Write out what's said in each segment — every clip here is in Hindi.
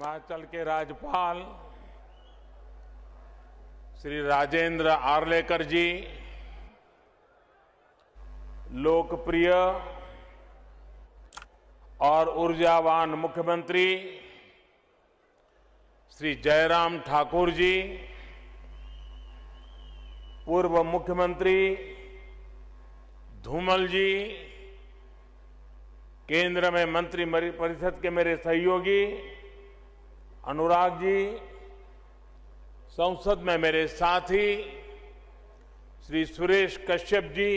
हिमाचल के राज्यपाल श्री राजेंद्र आर्लेकर जी, लोकप्रिय और ऊर्जावान मुख्यमंत्री श्री जयराम ठाकुर जी, पूर्व मुख्यमंत्री धूमल जी, केंद्र में मंत्री परिषद के मेरे सहयोगी अनुराग जी, संसद में मेरे साथी श्री सुरेश कश्यप जी,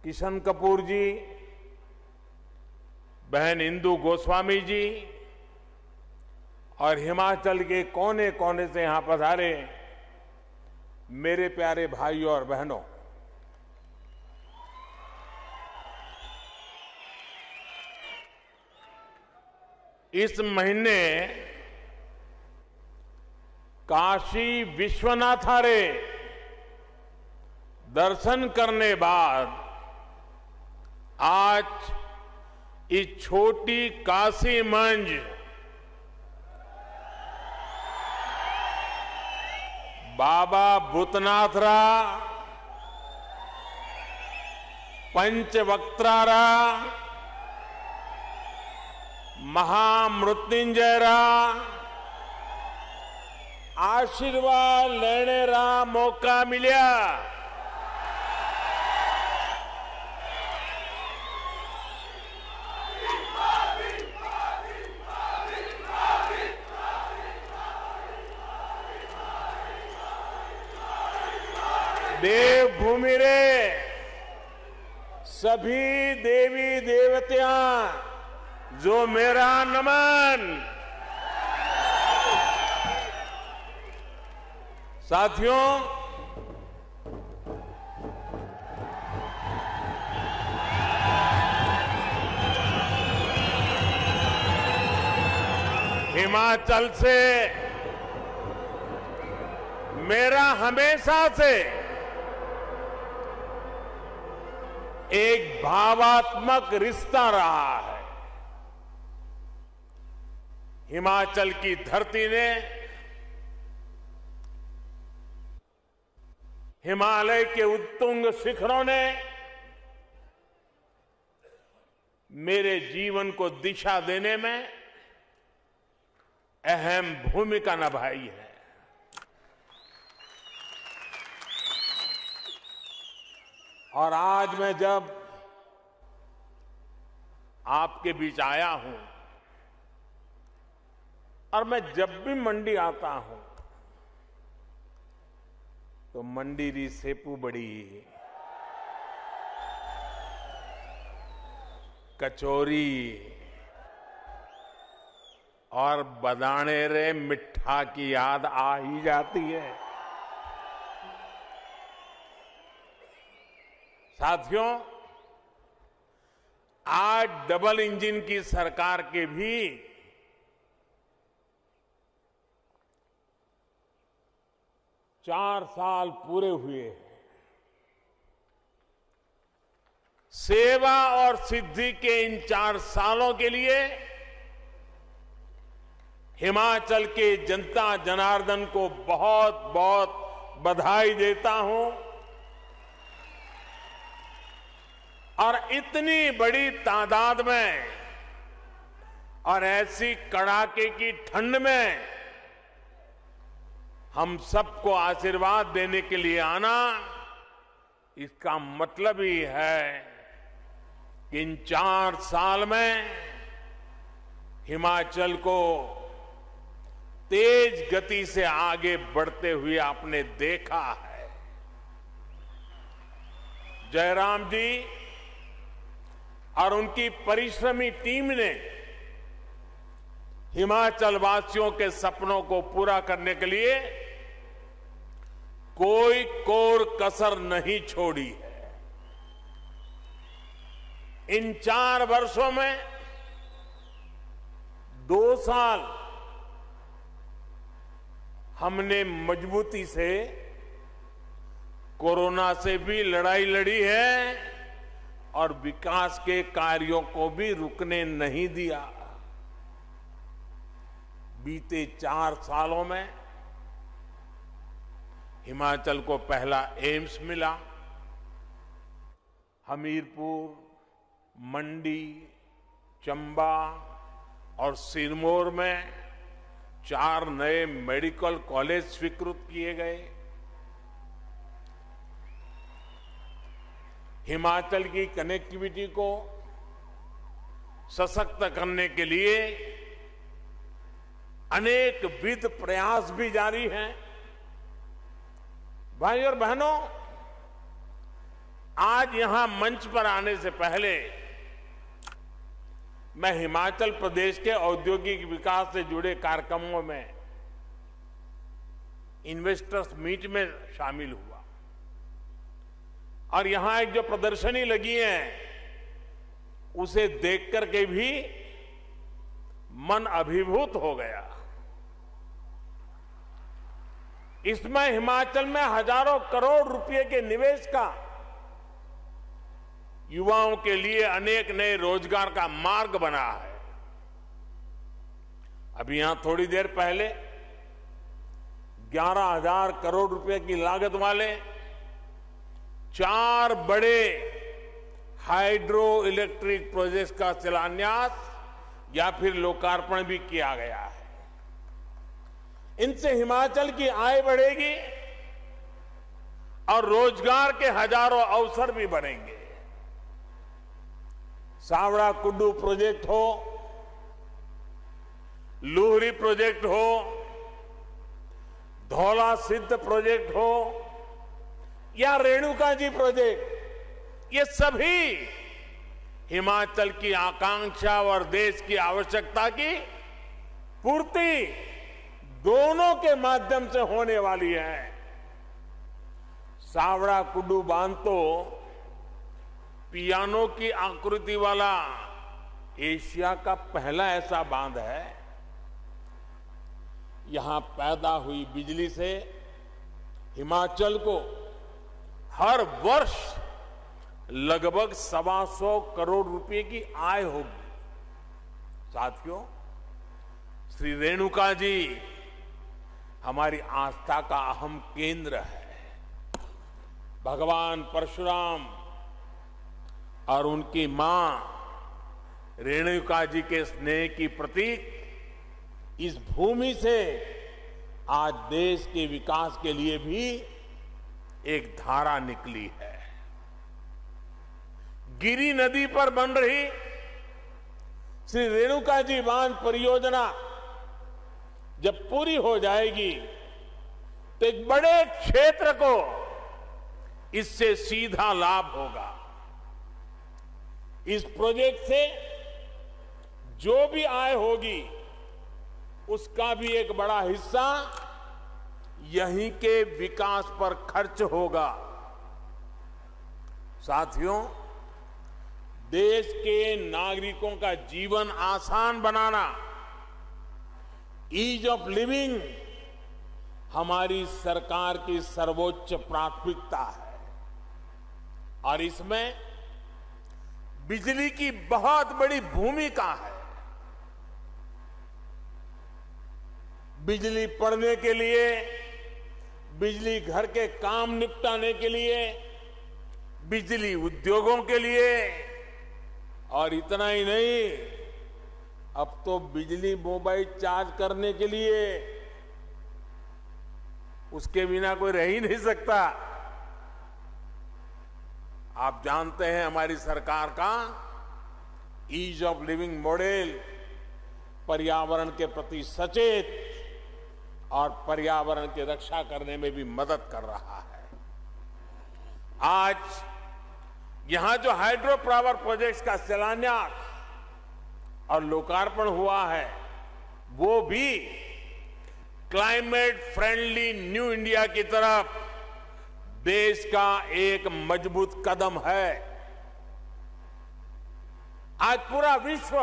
किशन कपूर जी, बहन इंदु गोस्वामी जी और हिमाचल के कोने कोने से यहां पधारे मेरे प्यारे भाइयों और बहनों, इस महीने काशी विश्वनाथारे दर्शन करने बाद आज इस छोटी काशी मंज बाबा भूतनाथरा, पंचवक्त्रारा, महामृत्युंजयरा आशीर्वाद लेने रा मौका मिलिया। देवभूमि रे सभी देवी देवतियां जो मेरा नमन। साथियों, हिमाचल से मेरा हमेशा से एक भावात्मक रिश्ता रहा है। हिमाचल की धरती ने हिमालय के उत्तुंग शिखरों ने मेरे जीवन को दिशा देने में अहम भूमिका निभाई है। और आज मैं जब आपके बीच आया हूं और मैं जब भी मंडी आता हूं तो मंडी री सेपू बड़ी, कचौरी और बदाने रे मिठा की याद आ ही जाती है। साथियों, आज डबल इंजन की सरकार के भी 4 साल पूरे हुए हैं। सेवा और सिद्धि के इन 4 सालों के लिए हिमाचल के जनता जनार्दन को बहुत बहुत बधाई देता हूं। और इतनी बड़ी तादाद में और ऐसी कड़ाके की ठंड में हम सबको आशीर्वाद देने के लिए आना, इसका मतलब ही है कि इन 4 साल में हिमाचल को तेज गति से आगे बढ़ते हुए आपने देखा है। जयराम जी और उनकी परिश्रमी टीम ने हिमाचल वासियों के सपनों को पूरा करने के लिए कोई कोर कसर नहीं छोड़ी है। इन 4 वर्षों में 2 साल हमने मजबूती से कोरोना से भी लड़ाई लड़ी है और विकास के कार्यों को भी रुकने नहीं दिया। बीते 4 सालों में हिमाचल को पहला एम्स मिला। हमीरपुर, मंडी, चंबा और सिरमौर में 4 नए मेडिकल कॉलेज स्वीकृत किए गए। हिमाचल की कनेक्टिविटी को सशक्त करने के लिए अनेक विध प्रयास भी जारी हैं। भाई और बहनों, आज यहां मंच पर आने से पहले मैं हिमाचल प्रदेश के औद्योगिक विकास से जुड़े कार्यक्रमों में इन्वेस्टर्स मीट में शामिल हुआ और यहां एक जो प्रदर्शनी लगी है उसे देख करके भी मन अभिभूत हो गया। इसमें हिमाचल में हजारों करोड़ रुपए के निवेश का, युवाओं के लिए अनेक नए रोजगार का मार्ग बना है। अभी यहां थोड़ी देर पहले 11,000 करोड़ रुपए की लागत वाले 4 बड़े हाइड्रो इलेक्ट्रिक प्रोजेक्ट्स का शिलान्यास या फिर लोकार्पण भी किया गया है। इनसे हिमाचल की आय बढ़ेगी और रोजगार के हजारों अवसर भी बनेंगे। सावड़ा कुड्डू प्रोजेक्ट हो, लूहरी प्रोजेक्ट हो, धौला सिद्ध प्रोजेक्ट हो या रेणुका जी प्रोजेक्ट, ये सभी हिमाचल की आकांक्षा और देश की आवश्यकता की पूर्ति दोनों के माध्यम से होने वाली है। सावड़ा कुड्डू बांध तो पियानो की आकृति वाला एशिया का पहला ऐसा बांध है। यहां पैदा हुई बिजली से हिमाचल को हर वर्ष लगभग 125 करोड़ रुपए की आय होगी। साथियों, श्री रेणुका जी हमारी आस्था का अहम केंद्र है। भगवान परशुराम और उनकी मां रेणुका जी के स्नेह की प्रतीक इस भूमि से आज देश के विकास के लिए भी एक धारा निकली है। गिरी नदी पर बन रही श्री रेणुका जी बांध परियोजना जब पूरी हो जाएगी तो एक बड़े क्षेत्र को इससे सीधा लाभ होगा। इस प्रोजेक्ट से जो भी आय होगी उसका भी एक बड़ा हिस्सा यहीं के विकास पर खर्च होगा। साथियों, देश के नागरिकों का जीवन आसान बनाना, ईज ऑफ लिविंग हमारी सरकार की सर्वोच्च प्राथमिकता है और इसमें बिजली की बहुत बड़ी भूमिका है। बिजली पड़ने के लिए, बिजली घर के काम निपटाने के लिए, बिजली उद्योगों के लिए, और इतना ही नहीं, अब तो बिजली मोबाइल चार्ज करने के लिए, उसके बिना कोई रह ही नहीं सकता। आप जानते हैं हमारी सरकार का ईज ऑफ लिविंग मॉडल पर्यावरण के प्रति सचेत और पर्यावरण की रक्षा करने में भी मदद कर रहा है। आज यहां जो हाइड्रो पावर प्रोजेक्ट्स का शिलान्यास और लोकार्पण हुआ है वो भी क्लाइमेट फ्रेंडली न्यू इंडिया की तरफ देश का एक मजबूत कदम है। आज पूरा विश्व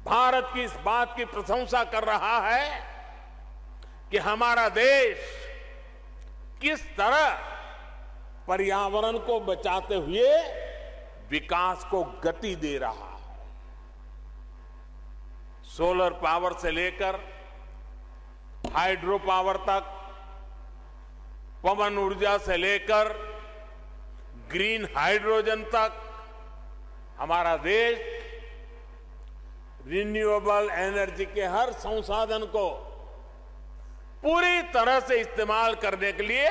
भारत की इस बात की प्रशंसा कर रहा है कि हमारा देश किस तरह पर्यावरण को बचाते हुए विकास को गति दे रहा है। सोलर पावर से लेकर हाइड्रो पावर तक, पवन ऊर्जा से लेकर ग्रीन हाइड्रोजन तक हमारा देश रिन्यूएबल एनर्जी के हर संसाधन को पूरी तरह से इस्तेमाल करने के लिए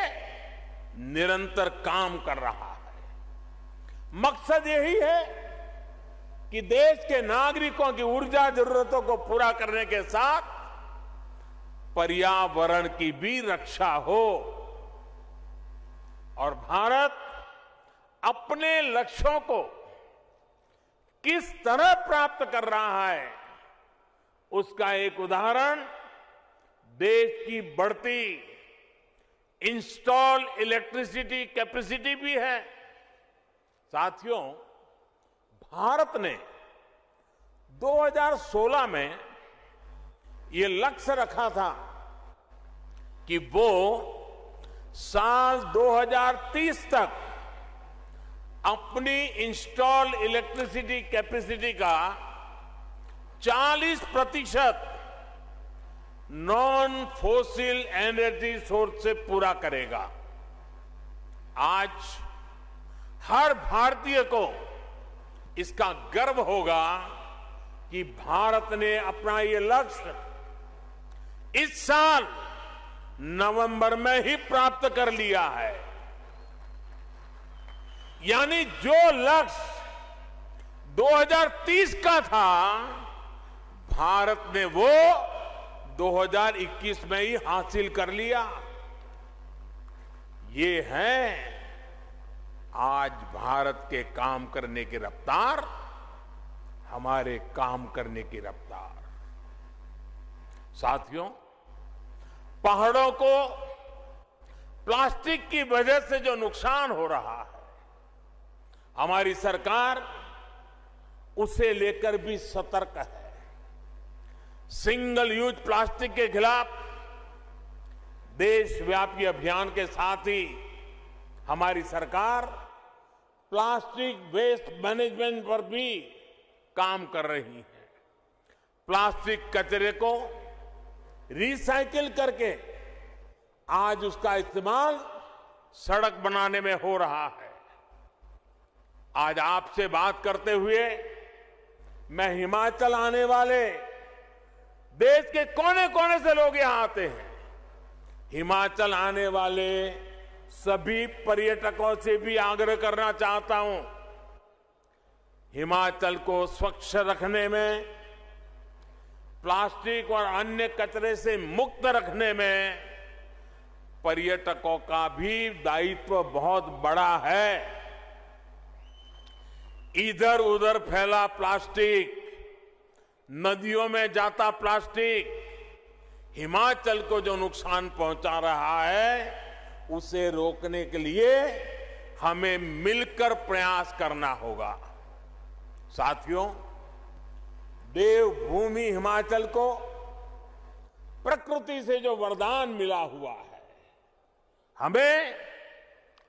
निरंतर काम कर रहा है। मकसद यही है कि देश के नागरिकों की ऊर्जा जरूरतों को पूरा करने के साथ पर्यावरण की भी रक्षा हो और भारत अपने लक्ष्यों को किस तरह प्राप्त कर रहा है उसका एक उदाहरण देश की बढ़ती इंस्टॉल इलेक्ट्रिसिटी कैपेसिटी भी है। साथियों, भारत ने 2016 में ये लक्ष्य रखा था कि वो साल 2030 तक अपनी इंस्टॉल इलेक्ट्रिसिटी कैपेसिटी का 40% नॉन फोसिल एनर्जी सोर्स से पूरा करेगा। आज हर भारतीय को इसका गर्व होगा कि भारत ने अपना ये लक्ष्य इस साल नवंबर में ही प्राप्त कर लिया है। यानी जो लक्ष्य 2030 का था, भारत ने वो 2021 में ही हासिल कर लिया। ये है आज भारत के काम करने की रफ्तार, हमारे काम करने की रफ्तार। साथियों, पहाड़ों को प्लास्टिक की वजह से जो नुकसान हो रहा है, हमारी सरकार उसे लेकर भी सतर्क है। सिंगल यूज प्लास्टिक के खिलाफ देशव्यापी अभियान के साथ ही हमारी सरकार प्लास्टिक वेस्ट मैनेजमेंट पर भी काम कर रही है। प्लास्टिक कचरे को रिसाइकिल करके आज उसका इस्तेमाल सड़क बनाने में हो रहा है। आज आपसे बात करते हुए मैं हिमाचल आने वाले देश के कोने कोने से लोग यहां आते हैं। हिमाचल आने वाले सभी पर्यटकों से भी आग्रह करना चाहता हूं, हिमाचल को स्वच्छ रखने में, प्लास्टिक और अन्य कचरे से मुक्त रखने में पर्यटकों का भी दायित्व बहुत बड़ा है। इधर उधर फैला प्लास्टिक, नदियों में जाता प्लास्टिक हिमाचल को जो नुकसान पहुंचा रहा है, उसे रोकने के लिए हमें मिलकर प्रयास करना होगा। साथियों, देवभूमि हिमाचल को प्रकृति से जो वरदान मिला हुआ है, हमें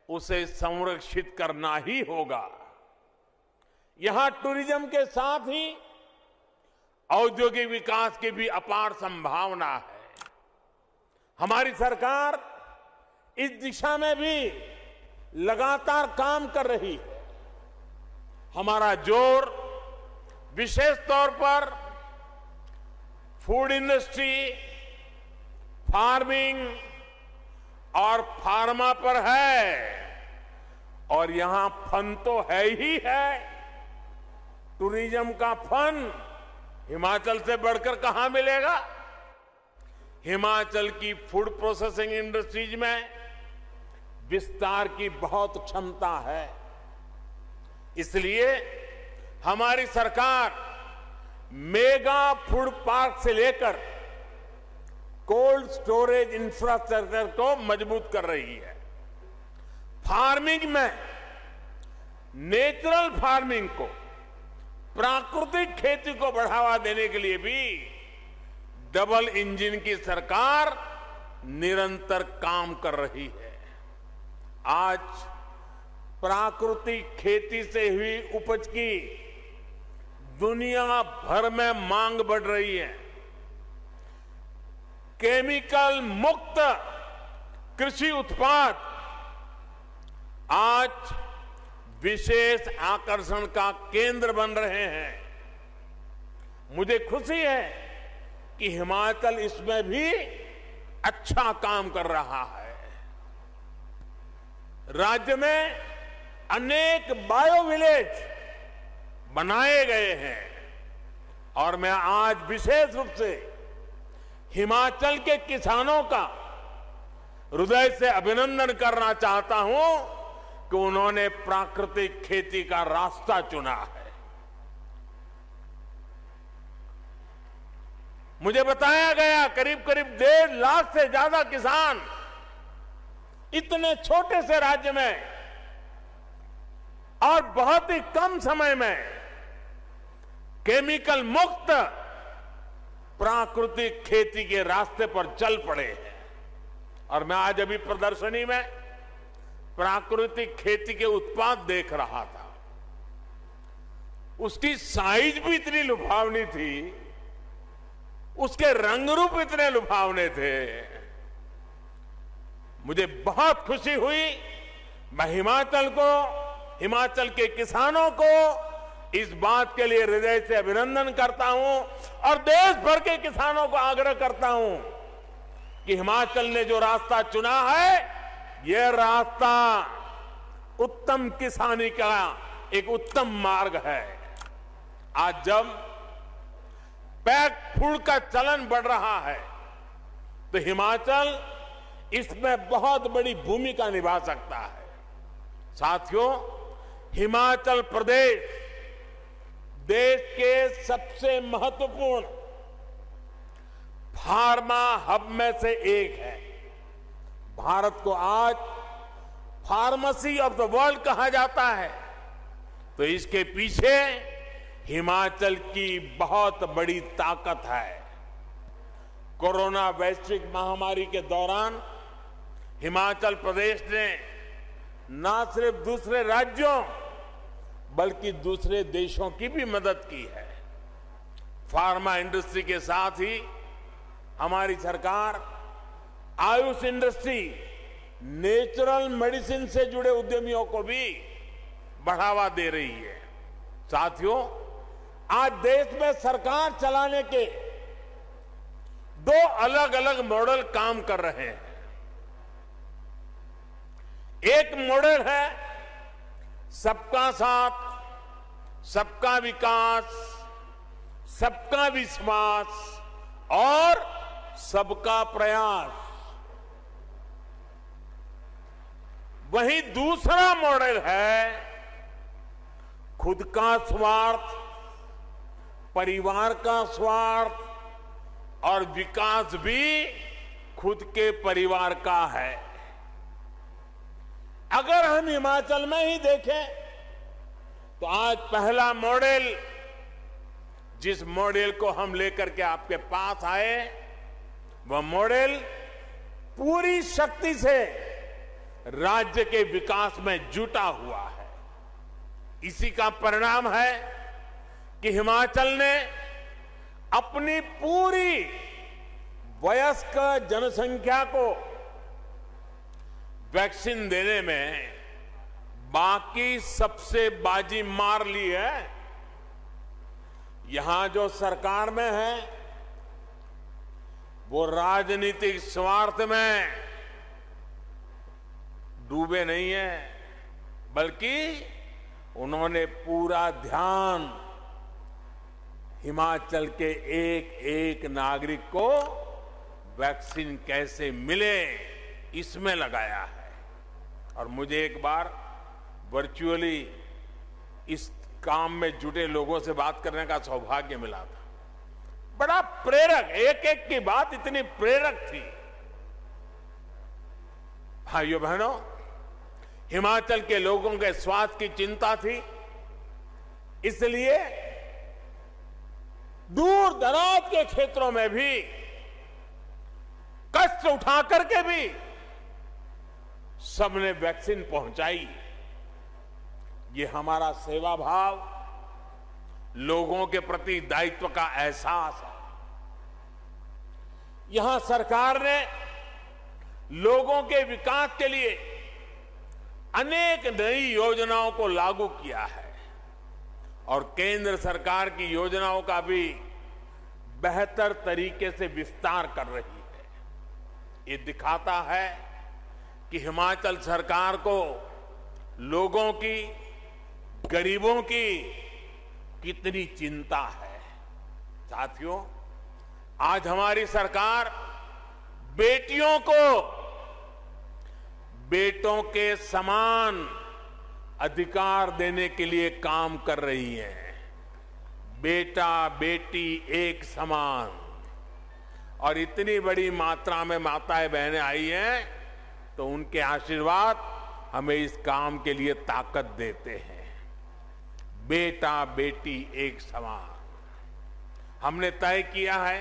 उसे संरक्षित करना ही होगा। यहां टूरिज्म के साथ ही औद्योगिक विकास की भी अपार संभावना है। हमारी सरकार इस दिशा में भी लगातार काम कर रही है। हमारा जोर विशेष तौर पर फूड इंडस्ट्री, फार्मिंग और फार्मा पर है, और यहां फन तो है ही है। टूरिज्म का फन हिमाचल से बढ़कर कहां मिलेगा। हिमाचल की फूड प्रोसेसिंग इंडस्ट्रीज में विस्तार की बहुत क्षमता है। इसलिए हमारी सरकार मेगा फूड पार्क से लेकर कोल्ड स्टोरेज इंफ्रास्ट्रक्चर को मजबूत कर रही है। फार्मिंग में नेचुरल फार्मिंग को, प्राकृतिक खेती को बढ़ावा देने के लिए भी डबल इंजन की सरकार निरंतर काम कर रही है। आज प्राकृतिक खेती से हुई उपज की दुनिया भर में मांग बढ़ रही है। केमिकल मुक्त कृषि उत्पाद आज विशेष आकर्षण का केंद्र बन रहे हैं। मुझे खुशी है कि हिमाचल इसमें भी अच्छा काम कर रहा है। राज्य में अनेक बायो विलेज बनाए गए हैं और मैं आज विशेष रूप से हिमाचल के किसानों का हृदय से अभिनंदन करना चाहता हूं कि उन्होंने प्राकृतिक खेती का रास्ता चुना है। मुझे बताया गया करीब करीब 1.5 लाख से ज्यादा किसान इतने छोटे से राज्य में और बहुत ही कम समय में केमिकल मुक्त प्राकृतिक खेती के रास्ते पर चल पड़े हैं। और मैं आज अभी प्रदर्शनी में प्राकृतिक खेती के उत्पाद देख रहा था। उसकी साइज भी इतनी लुभावनी थी, उसके रंग रूप इतने लुभावने थे। मुझे बहुत खुशी हुई। मैं हिमाचल के किसानों को इस बात के लिए हृदय से अभिनंदन करता हूं और देश भर के किसानों को आग्रह करता हूं कि हिमाचल ने जो रास्ता चुना है, यह रास्ता उत्तम किसानी का एक उत्तम मार्ग है। आज जब पैक फूड का चलन बढ़ रहा है तो हिमाचल इसमें बहुत बड़ी भूमिका निभा सकता है। साथियों, हिमाचल प्रदेश देश के सबसे महत्वपूर्ण फार्मा हब में से एक है। भारत को आज फार्मेसी ऑफ द वर्ल्ड कहा जाता है, तो इसके पीछे हिमाचल की बहुत बड़ी ताकत है। कोरोना वैश्विक महामारी के दौरान हिमाचल प्रदेश ने न सिर्फ दूसरे राज्यों बल्कि दूसरे देशों की भी मदद की है। फार्मा इंडस्ट्री के साथ ही हमारी सरकार आयुष इंडस्ट्री, नेचुरल मेडिसिन से जुड़े उद्यमियों को भी बढ़ावा दे रही है। साथियों, आज देश में सरकार चलाने के 2 अलग अलग मॉडल काम कर रहे हैं। एक मॉडल है सबका साथ, सबका विकास, सबका विश्वास और सबका प्रयास। वहीं दूसरा मॉडल है खुद का स्वार्थ, परिवार का स्वार्थ और विकास भी खुद के परिवार का है। अगर हम हिमाचल में ही देखें तो आज पहला मॉडल, जिस मॉडल को हम लेकर के आपके पास आए, वह मॉडल पूरी शक्ति से राज्य के विकास में जुटा हुआ है। इसी का परिणाम है कि हिमाचल ने अपनी पूरी वयस्क जनसंख्या को वैक्सीन देने में बाकी सबसे बाजी मार ली है। यहां जो सरकार में है वो राजनीतिक स्वार्थ में डूबे नहीं है, बल्कि उन्होंने पूरा ध्यान हिमाचल के एक एक नागरिक को वैक्सीन कैसे मिले इसमें लगाया है। और मुझे एक बार वर्चुअली इस काम में जुटे लोगों से बात करने का सौभाग्य मिला था। बड़ा प्रेरक, एक एक की बात इतनी प्रेरक थी। भाइयों बहनों, हिमाचल के लोगों के स्वास्थ्य की चिंता थी, इसलिए दूर दराज के क्षेत्रों में भी कष्ट उठा करके भी सबने वैक्सीन पहुंचाई। ये हमारा सेवा भाव, लोगों के प्रति दायित्व का एहसास है। यहां सरकार ने लोगों के विकास के लिए अनेक नई योजनाओं को लागू किया है और केंद्र सरकार की योजनाओं का भी बेहतर तरीके से विस्तार कर रही है। ये दिखाता है कि हिमाचल सरकार को लोगों की, गरीबों की कितनी चिंता है। साथियों, आज हमारी सरकार बेटियों को बेटों के समान अधिकार देने के लिए काम कर रही है। बेटा बेटी एक समान, और इतनी बड़ी मात्रा में माताएं बहनें आई हैं तो उनके आशीर्वाद हमें इस काम के लिए ताकत देते हैं। बेटा बेटी एक समान। हमने तय किया है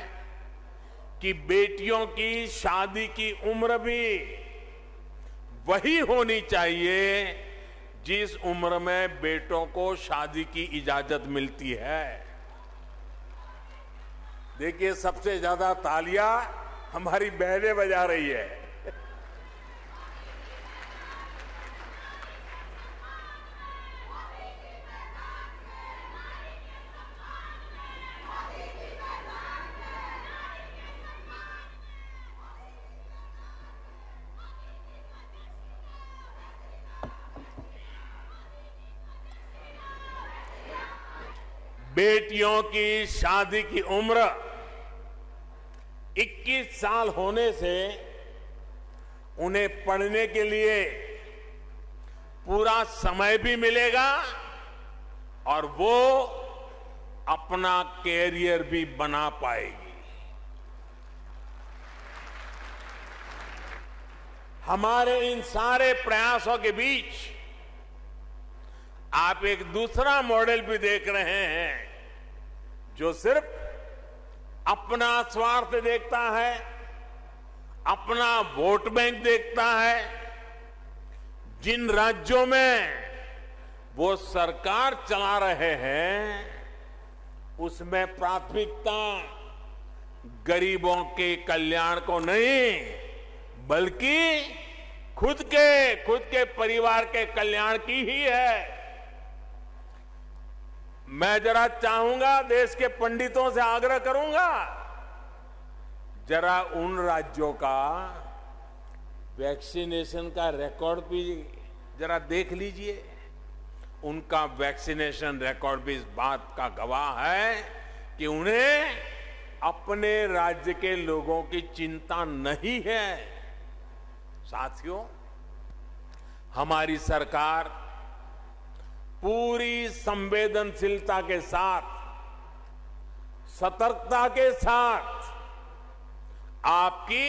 कि बेटियों की शादी की उम्र भी वही होनी चाहिए जिस उम्र में बेटों को शादी की इजाजत मिलती है। देखिए, सबसे ज्यादा तालियां हमारी बहनें बजा रही है। बेटियों की शादी की उम्र 21 साल होने से उन्हें पढ़ने के लिए पूरा समय भी मिलेगा और वो अपना कैरियर भी बना पाएगी। हमारे इन सारे प्रयासों के बीच आप एक दूसरा मॉडल भी देख रहे हैं जो सिर्फ अपना स्वार्थ देखता है, अपना वोट बैंक देखता है। जिन राज्यों में वो सरकार चला रहे हैं उसमें प्राथमिकता गरीबों के कल्याण को नहीं बल्कि खुद के परिवार के कल्याण की ही है। मैं जरा चाहूंगा, देश के पंडितों से आग्रह करूंगा, जरा उन राज्यों का वैक्सीनेशन का रिकॉर्ड भी जरा देख लीजिए। उनका वैक्सीनेशन रिकॉर्ड भी इस बात का गवाह है कि उन्हें अपने राज्य के लोगों की चिंता नहीं है। साथियों, हमारी सरकार पूरी संवेदनशीलता के साथ, सतर्कता के साथ आपकी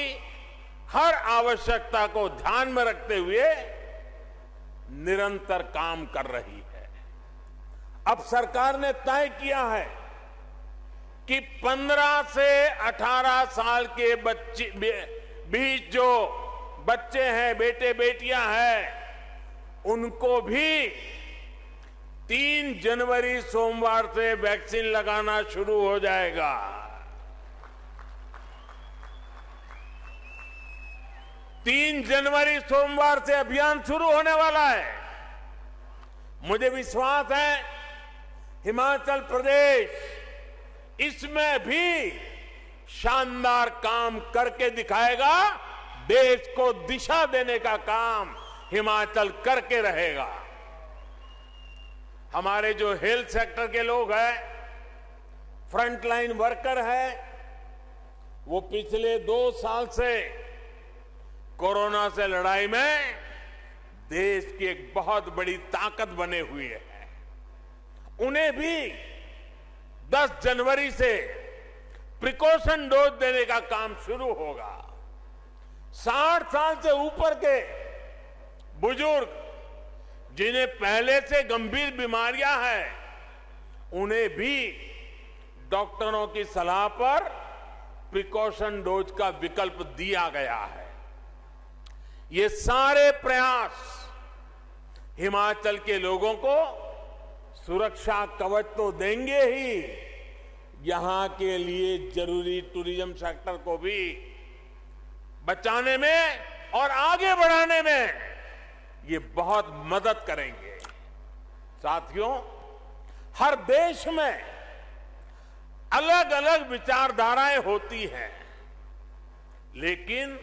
हर आवश्यकता को ध्यान में रखते हुए निरंतर काम कर रही है। अब सरकार ने तय किया है कि 15 से 18 साल के बच्चे बीच जो बच्चे हैं, बेटे बेटियां हैं, उनको भी 3 जनवरी सोमवार से वैक्सीन लगाना शुरू हो जाएगा। 3 जनवरी सोमवार से अभियान शुरू होने वाला है। मुझे विश्वास है हिमाचल प्रदेश इसमें भी शानदार काम करके दिखाएगा। देश को दिशा देने का काम हिमाचल करके रहेगा। हमारे जो हेल्थ सेक्टर के लोग हैं, फ्रंटलाइन वर्कर हैं, वो पिछले 2 साल से कोरोना से लड़ाई में देश की एक बहुत बड़ी ताकत बने हुए हैं। उन्हें भी 10 जनवरी से प्रिकॉशन डोज देने का काम शुरू होगा। 60 साल से ऊपर के बुजुर्ग जिन्हें पहले से गंभीर बीमारियां हैं, उन्हें भी डॉक्टरों की सलाह पर प्रिकॉशन डोज का विकल्प दिया गया है। ये सारे प्रयास हिमाचल के लोगों को सुरक्षा कवच तो देंगे ही, यहां के लिए जरूरी टूरिज्म सेक्टर को भी बचाने में और आगे बढ़ाने में ये बहुत मदद करेंगे। साथियों, हर देश में अलग अलग विचारधाराएं होती हैं, लेकिन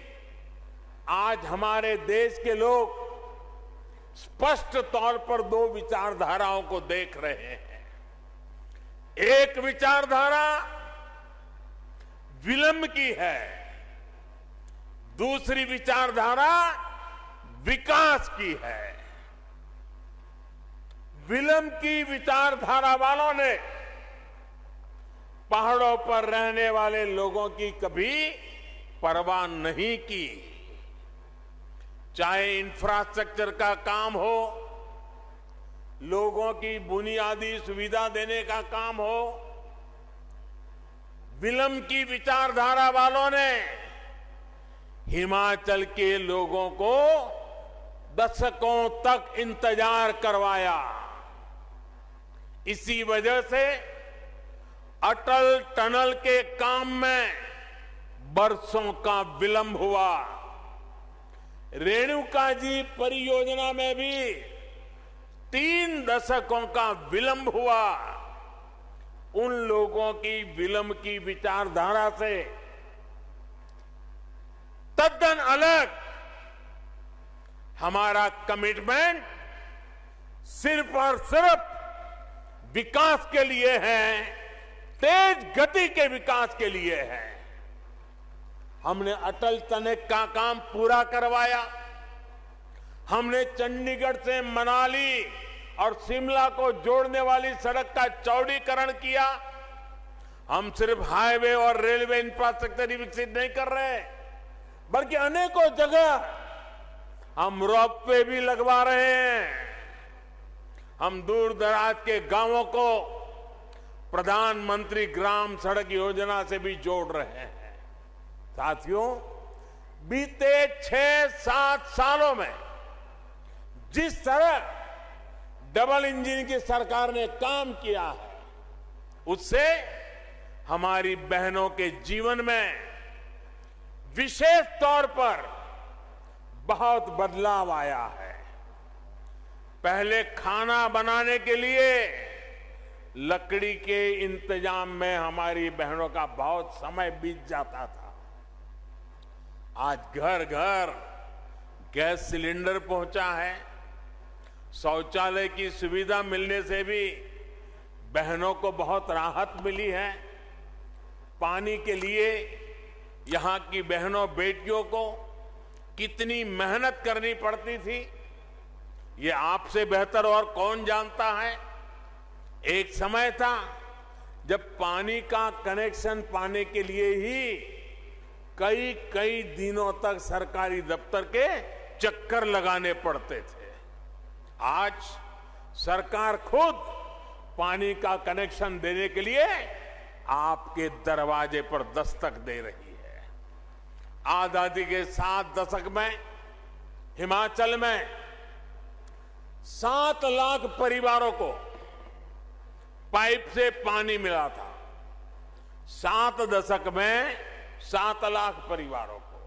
आज हमारे देश के लोग स्पष्ट तौर पर दो विचारधाराओं को देख रहे हैं। एक विचारधारा विलंब की है, दूसरी विचारधारा विकास की है। विलंब की विचारधारा वालों ने पहाड़ों पर रहने वाले लोगों की कभी परवाह नहीं की, चाहे इंफ्रास्ट्रक्चर का काम हो, लोगों की बुनियादी सुविधा देने का काम हो। विलंब की विचारधारा वालों ने हिमाचल के लोगों को दशकों तक इंतजार करवाया। इसी वजह से अटल टनल के काम में बरसों का विलंब हुआ। रेणुका जी परियोजना में भी 3 दशकों का विलंब हुआ। उन लोगों की विलंब की विचारधारा से तद्दन अलग हमारा कमिटमेंट सिर्फ और सिर्फ विकास के लिए है, तेज गति के विकास के लिए है। हमने अटल टनल का काम पूरा करवाया। हमने चंडीगढ़ से मनाली और शिमला को जोड़ने वाली सड़क का चौड़ीकरण किया। हम सिर्फ हाईवे और रेलवे इंफ्रास्ट्रक्चर ही विकसित नहीं कर रहे, बल्कि अनेकों जगह हम रोपवे भी लगवा रहे हैं। हम दूर दराज के गांवों को प्रधानमंत्री ग्राम सड़क योजना से भी जोड़ रहे हैं। साथियों, बीते 6-7 सालों में जिस तरह डबल इंजन की सरकार ने काम किया है, उससे हमारी बहनों के जीवन में विशेष तौर पर बहुत बदलाव आया है। पहले खाना बनाने के लिए लकड़ी के इंतजाम में हमारी बहनों का बहुत समय बीत जाता था। आज घर घर गैस सिलेंडर पहुंचा है। शौचालय की सुविधा मिलने से भी बहनों को बहुत राहत मिली है। पानी के लिए यहां की बहनों बेटियों को कितनी मेहनत करनी पड़ती थी, ये आपसे बेहतर और कौन जानता है। एक समय था जब पानी का कनेक्शन पाने के लिए ही कई कई दिनों तक सरकारी दफ्तर के चक्कर लगाने पड़ते थे। आज सरकार खुद पानी का कनेक्शन देने के लिए आपके दरवाजे पर दस्तक दे रही है। आजादी के 7 दशक में हिमाचल में 7 लाख परिवारों को पाइप से पानी मिला था। 7 दशक में 7 लाख परिवारों को।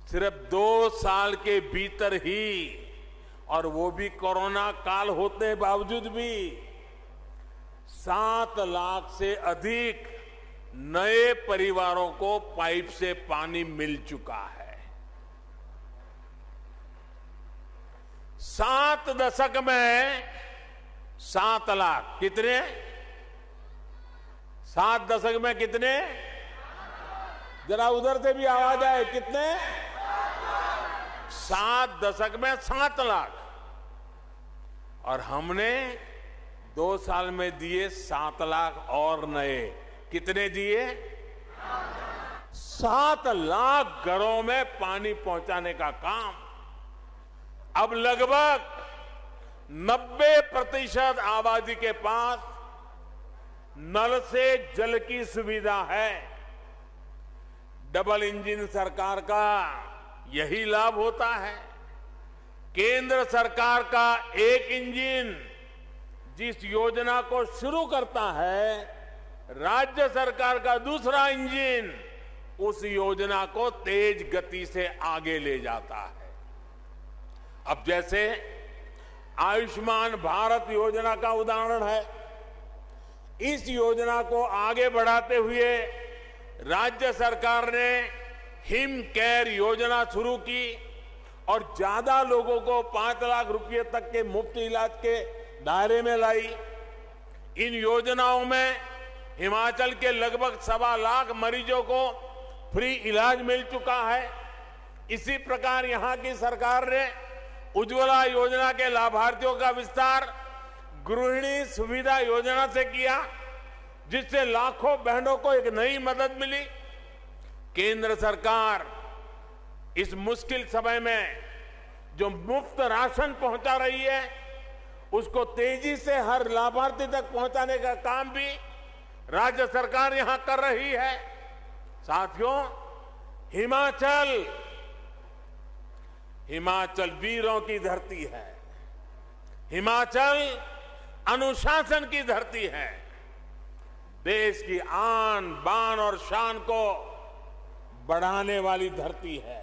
सिर्फ 2 साल के भीतर ही, और वो भी कोरोना काल होते बावजूद भी, 7 लाख से अधिक नए परिवारों को पाइप से पानी मिल चुका है। 7 दशक में 7 लाख कितने? 7 दशक में कितने? जरा उधर से भी आवाज आए, कितने? 7 दशक में 7 लाख। और हमने 2 साल में दिए 7 लाख और नए। कितने दिए? 7 लाख घरों में पानी पहुंचाने का काम अब लगभग 90% आबादी के पास नल से जल की सुविधा है। डबल इंजन सरकार का यही लाभ होता है। केंद्र सरकार का एक इंजन जिस योजना को शुरू करता है, राज्य सरकार का दूसरा इंजन उस योजना को तेज गति से आगे ले जाता है। अब जैसे आयुष्मान भारत योजना का उदाहरण है, इस योजना को आगे बढ़ाते हुए राज्य सरकार ने हिम केयर योजना शुरू की और ज्यादा लोगों को 5 लाख रुपए तक के मुफ्त इलाज के दायरे में लाई। इन योजनाओं में हिमाचल के लगभग 1.25 लाख मरीजों को फ्री इलाज मिल चुका है। इसी प्रकार यहां की सरकार ने उज्ज्वला योजना के लाभार्थियों का विस्तार गृहिणी सुविधा योजना से किया, जिससे लाखों बहनों को एक नई मदद मिली। केंद्र सरकार इस मुश्किल समय में जो मुफ्त राशन पहुंचा रही है, उसको तेजी से हर लाभार्थी तक पहुंचाने का काम भी राज्य सरकार यहां कर रही है। साथियों, हिमाचल वीरों की धरती है। हिमाचल अनुशासन की धरती है। देश की आन बान और शान को बढ़ाने वाली धरती है।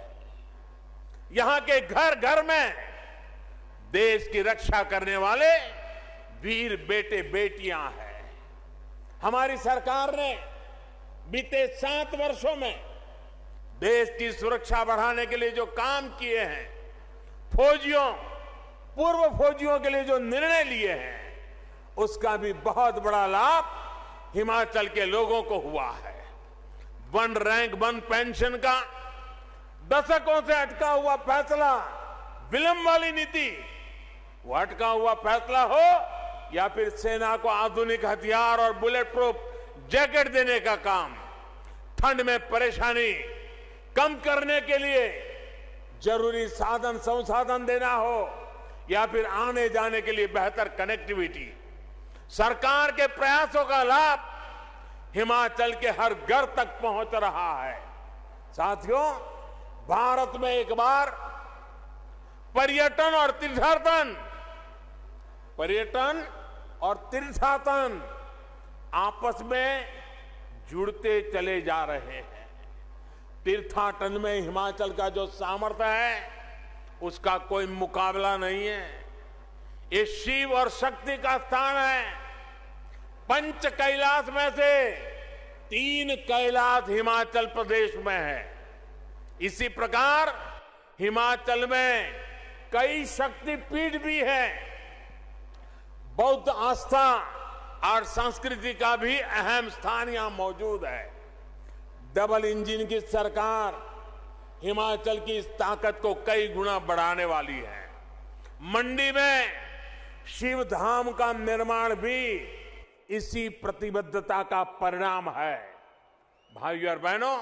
यहां के घर घर में देश की रक्षा करने वाले वीर बेटे बेटियां हैं। हमारी सरकार ने बीते 7 वर्षों में देश की सुरक्षा बढ़ाने के लिए जो काम किए हैं, फौजियों, पूर्व फौजियों के लिए जो निर्णय लिए हैं, उसका भी बहुत बड़ा लाभ हिमाचल के लोगों को हुआ है। 1 रैंक 1 पेंशन का दशकों से अटका हुआ फैसला, विलंब वाली नीति, वो अटका हुआ फैसला हो या फिर सेना को आधुनिक हथियार और बुलेट प्रूफ जैकेट देने का काम, ठंड में परेशानी कम करने के लिए जरूरी साधन संसाधन देना हो या फिर आने जाने के लिए बेहतर कनेक्टिविटी, सरकार के प्रयासों का लाभ हिमाचल के हर घर तक पहुंच रहा है। साथियों, भारत में एक बार पर्यटन और तीर्थाटन आपस में जुड़ते चले जा रहे हैं। तीर्थाटन में हिमाचल का जो सामर्थ्य है, उसका कोई मुकाबला नहीं है। ये शिव और शक्ति का स्थान है। 5 कैलाश में से 3 कैलाश हिमाचल प्रदेश में है। इसी प्रकार हिमाचल में कई शक्तिपीठ भी है। बौद्ध आस्था और संस्कृति का भी अहम स्थान यहां मौजूद है। डबल इंजन की सरकार हिमाचल की इस ताकत को कई गुना बढ़ाने वाली है। मंडी में शिव धाम का निर्माण भी इसी प्रतिबद्धता का परिणाम है। भाइयों और बहनों,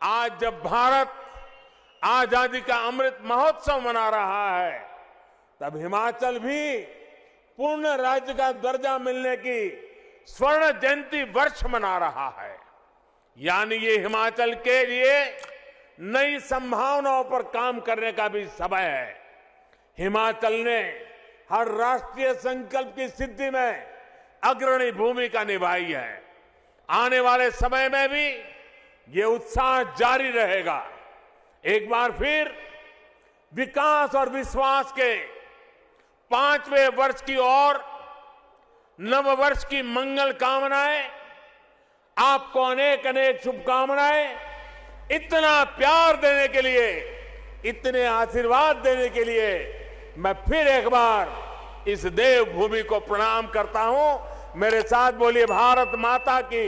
आज जब भारत आजादी का अमृत महोत्सव मना रहा है, तब हिमाचल भी पूर्ण राज्य का दर्जा मिलने की स्वर्ण जयंती वर्ष मना रहा है। यानी ये हिमाचल के लिए नई संभावनाओं पर काम करने का भी समय है। हिमाचल ने हर राष्ट्रीय संकल्प की सिद्धि में अग्रणी भूमिका निभाई है। आने वाले समय में भी ये उत्साह जारी रहेगा। एक बार फिर विकास और विश्वास के 5वें वर्ष की ओर नव वर्ष की मंगल कामनाएं, आपको अनेक अनेक शुभकामनाएं। इतना प्यार देने के लिए, इतने आशीर्वाद देने के लिए मैं फिर एक बार इस देवभूमि को प्रणाम करता हूं। मेरे साथ बोलिए, भारत माता की